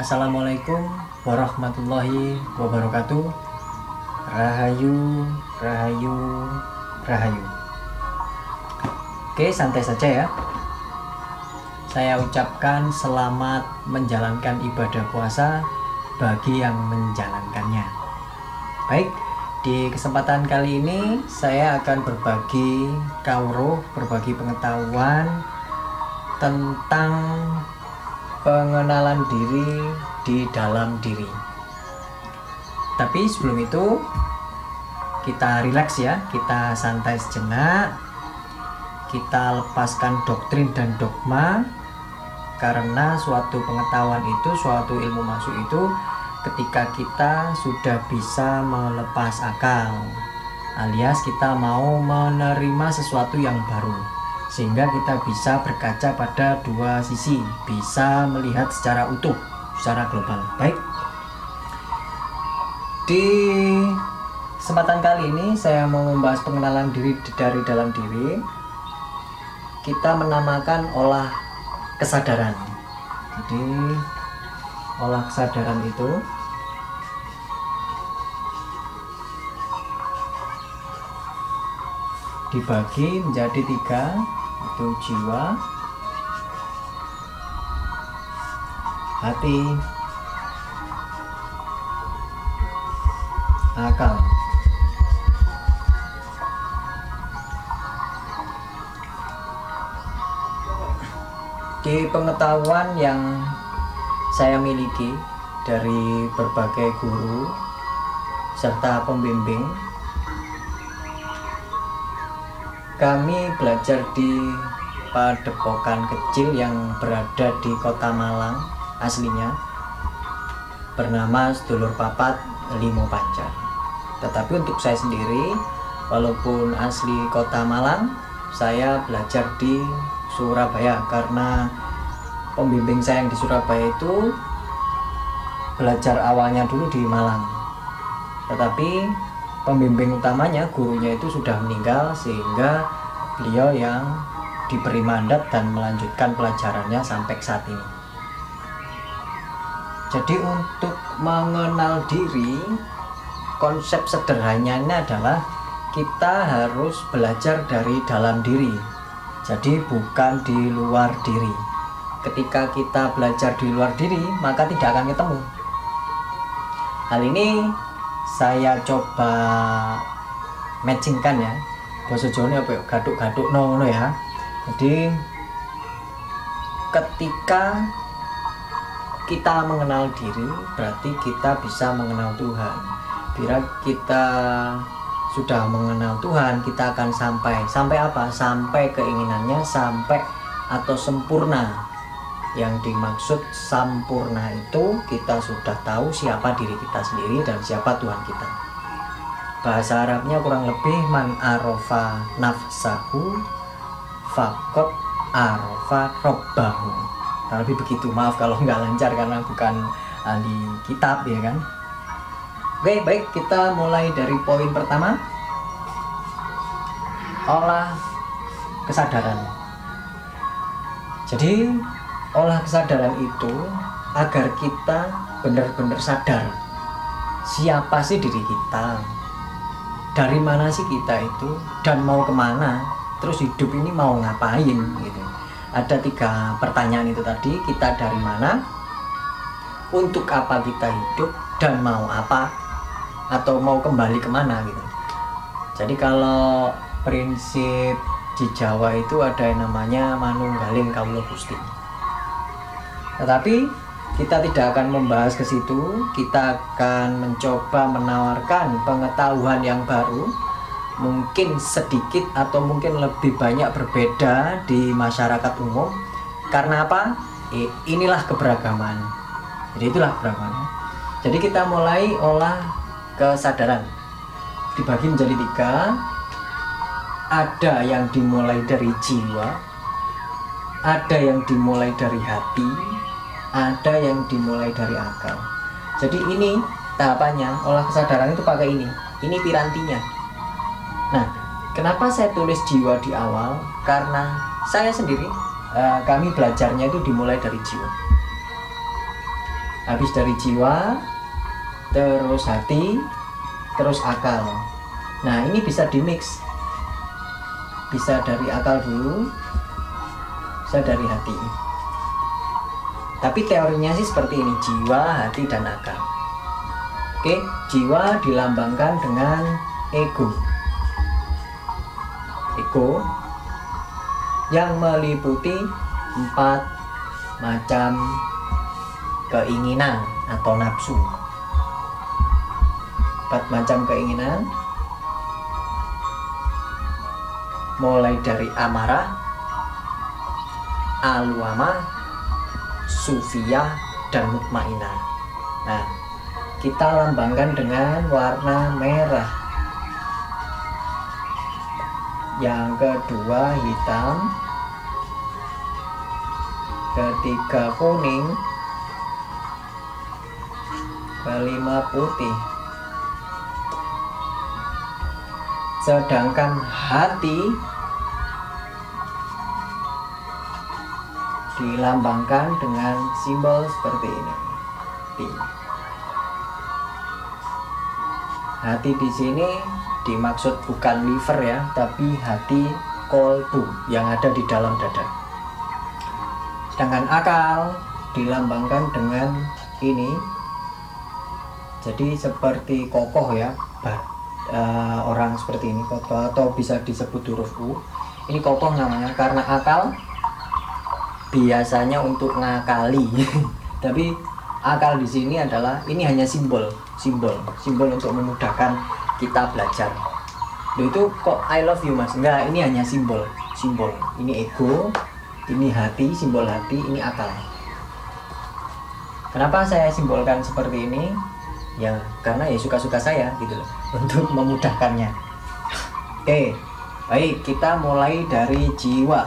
Assalamualaikum warahmatullahi wabarakatuh. Rahayu, rahayu, rahayu. Oke, santai saja ya. Saya ucapkan selamat menjalankan ibadah puasa bagi yang menjalankannya. Baik, di kesempatan kali ini saya akan berbagi kawruh, berbagi pengetahuan tentang pengenalan diri di dalam diri. Tapi sebelum itu kita rileks ya, kita santai sejenak, kita lepaskan doktrin dan dogma, karena suatu pengetahuan itu, suatu ilmu masuk itu ketika kita sudah bisa melepas akal, alias kita mau menerima sesuatu yang baru, sehingga kita bisa berkaca pada dua sisi, bisa melihat secara utuh, secara global. Baik, di kesempatan kali ini saya mau membahas pengenalan diri dari dalam diri. Kita menamakan olah kesadaran. Jadi olah kesadaran itu dibagi menjadi tiga, itu jiwa, hati, akal. Di pengetahuan yang saya miliki dari berbagai guru serta pembimbing, kami belajar di padepokan kecil yang berada di Kota Malang aslinya, bernama Sedulur Papat Limo Pancar. Tetapi untuk saya sendiri, walaupun asli Kota Malang, saya belajar di Surabaya karena pembimbing saya yang di Surabaya itu belajar awalnya dulu di Malang. Tetapi pembimbing utamanya, gurunya itu sudah meninggal, sehingga beliau yang diberi mandat dan melanjutkan pelajarannya sampai saat ini. Jadi untuk mengenal diri, konsep sederhananya adalah kita harus belajar dari dalam diri. Jadi bukan di luar diri. Ketika kita belajar di luar diri, maka tidak akan ketemu. Hal ini saya coba matchingkan ya, bahasa Jawa apa ya, gaduk-gaduk no ya. Jadi ketika kita mengenal diri, berarti kita bisa mengenal Tuhan. Bila kita sudah mengenal Tuhan, kita akan sampai apa? Sampai keinginannya, sampai atau sempurna. Yang dimaksud sempurna itu kita sudah tahu siapa diri kita sendiri dan siapa Tuhan kita. Bahasa Arabnya kurang lebih man arofa nafsahu faqad arofa robbahu. Nah, lebih begitu, maaf kalau nggak lancar karena bukan ahli kitab ya kan. Oke, baik, kita mulai dari poin pertama, olah kesadaran. Jadi olah kesadaran itu agar kita benar-benar sadar siapa sih diri kita, dari mana sih kita itu, dan mau kemana, terus hidup ini mau ngapain gitu. Ada tiga pertanyaan itu tadi, kita dari mana, untuk apa kita hidup, dan mau apa, atau mau kembali kemana gitu. Jadi kalau prinsip di Jawa itu ada yang namanya manunggaling kawula Gusti. Tetapi kita tidak akan membahas ke situ. Kita akan mencoba menawarkan pengetahuan yang baru, mungkin sedikit atau mungkin lebih banyak berbeda di masyarakat umum. Karena apa? Inilah keberagaman. Jadi itulah keberagaman. Jadi kita mulai olah kesadaran, dibagi menjadi tiga. Ada yang dimulai dari jiwa, ada yang dimulai dari hati, ada yang dimulai dari akal. Jadi ini tahapannya, olah kesadaran itu pakai ini pirantinya. Nah, kenapa saya tulis jiwa di awal? Karena saya sendiri, kami belajarnya itu dimulai dari jiwa. Habis dari jiwa, terus hati, terus akal. Nah, ini bisa dimix. Bisa dari akal dulu, bisa dari hati. Tapi teorinya sih seperti ini, jiwa, hati, dan akal. Oke, jiwa dilambangkan dengan ego. Ego yang meliputi 4 macam keinginan atau nafsu. 4 macam keinginan, mulai dari amarah, alwamah, sufiyah, dan mutmainah. Nah, kita lambangkan dengan warna merah. Yang kedua hitam, ketiga kuning, kelima putih. Sedangkan hati dilambangkan dengan simbol seperti ini. Hati di sini dimaksud bukan liver ya, tapi hati kolbu yang ada di dalam dada. Sedangkan akal dilambangkan dengan ini. Jadi seperti kokoh ya, orang seperti ini kokoh, atau bisa disebut huruf U. Ini kokoh namanya karena akal biasanya untuk ngakali. Tapi akal di sini adalah, ini hanya simbol untuk memudahkan kita belajar. Loh, itu kok I love you mas? Enggak, ini hanya simbol. Ini ego, ini hati, simbol hati, ini akal. Kenapa saya simbolkan seperti ini? Ya karena ya suka-suka saya gitu loh, untuk memudahkannya. Oke, baik, kita mulai dari jiwa.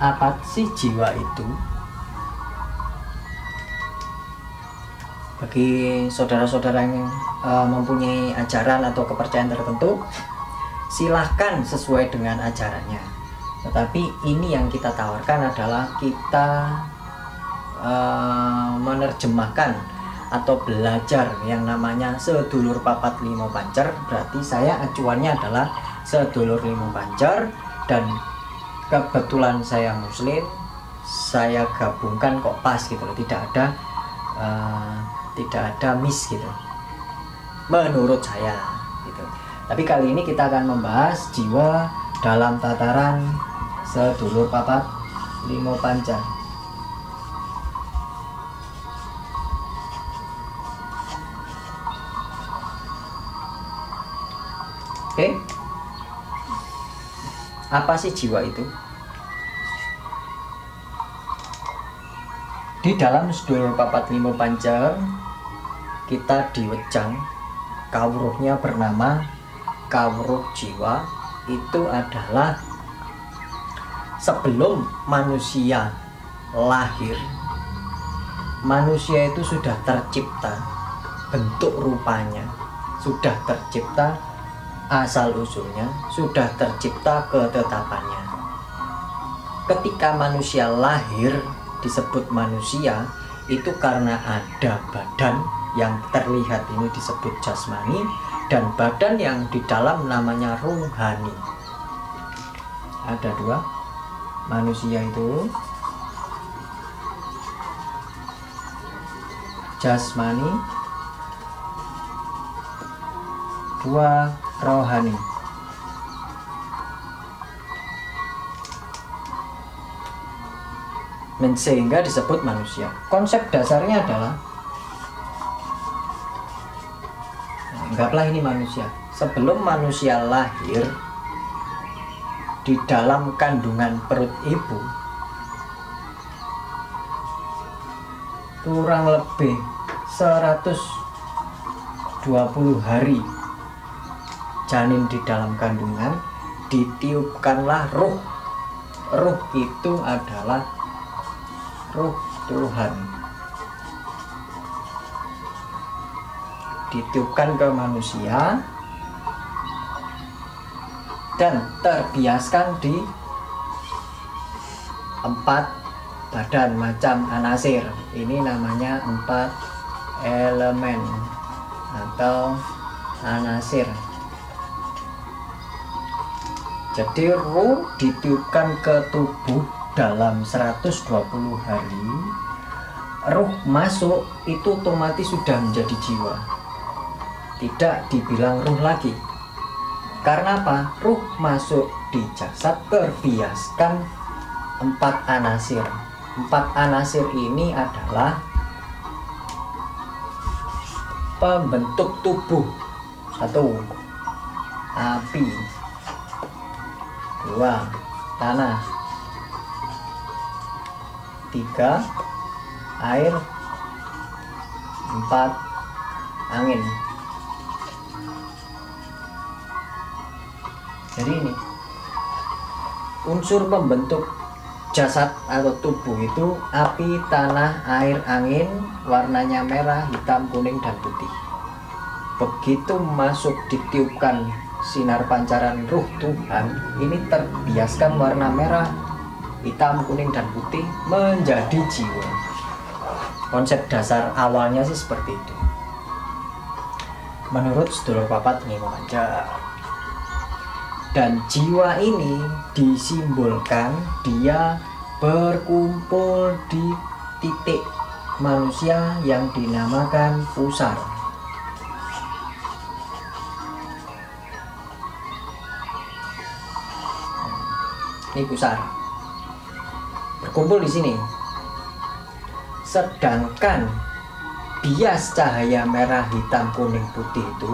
Apa sih jiwa itu? Bagi saudara-saudara yang mempunyai ajaran atau kepercayaan tertentu, silahkan sesuai dengan ajarannya. Tetapi ini yang kita tawarkan adalah kita menerjemahkan atau belajar yang namanya sedulur papat limo pancer. Berarti saya acuannya adalah sedulur limo pancer, dan kebetulan saya muslim, saya gabungkan kok pas gitu loh, tidak ada miss gitu menurut saya gitu. Tapi kali ini kita akan membahas jiwa dalam tataran sedulur papat limo pancer. Oke, apa sih jiwa itu? Di dalam sedulur papat limo pancer kita diwejang kawruhnya bernama kawruh jiwa. Itu adalah sebelum manusia lahir, manusia itu sudah tercipta, bentuk rupanya sudah tercipta, asal usulnya sudah tercipta, ketetapannya. Ketika manusia lahir disebut manusia itu karena ada badan yang terlihat ini disebut jasmani, dan badan yang di dalam namanya ruhani. Ada 2 manusia itu, jasmani, 2 rohani. Sehingga disebut manusia. Konsep dasarnya adalah, anggaplah ini manusia. Sebelum manusia lahir di dalam kandungan perut ibu, kurang lebih 120 hari janin di dalam kandungan, ditiupkanlah ruh. Ruh itu adalah ruh Tuhan, ditiupkan ke manusia dan terbiaskan di 4 badan macam anasir. Ini namanya 4 elemen atau anasir. Jadi ruh ditiupkan ke tubuh dalam 120 hari. Ruh masuk itu otomatis sudah menjadi jiwa, tidak dibilang ruh lagi. Karena apa? Ruh masuk di jasad terbiaskan 4 anasir. 4 anasir ini adalah pembentuk tubuh. 1 api, 2 tanah, 3 air, 4 angin. Jadi ini unsur pembentuk jasad atau tubuh itu api, tanah, air, angin, warnanya merah, hitam, kuning, dan putih. Begitu masuk ditiupkan sinar pancaran ruh Tuhan, ini terbiaskan warna merah, hitam, kuning, dan putih menjadi jiwa. Konsep dasar awalnya sih seperti itu. Menurut sedulur papat ngimu aja. Dan jiwa ini disimbolkan dia berkumpul di titik manusia yang dinamakan pusar. Ini pusar. Berkumpul di sini. Sedangkan bias cahaya merah, hitam, kuning, putih itu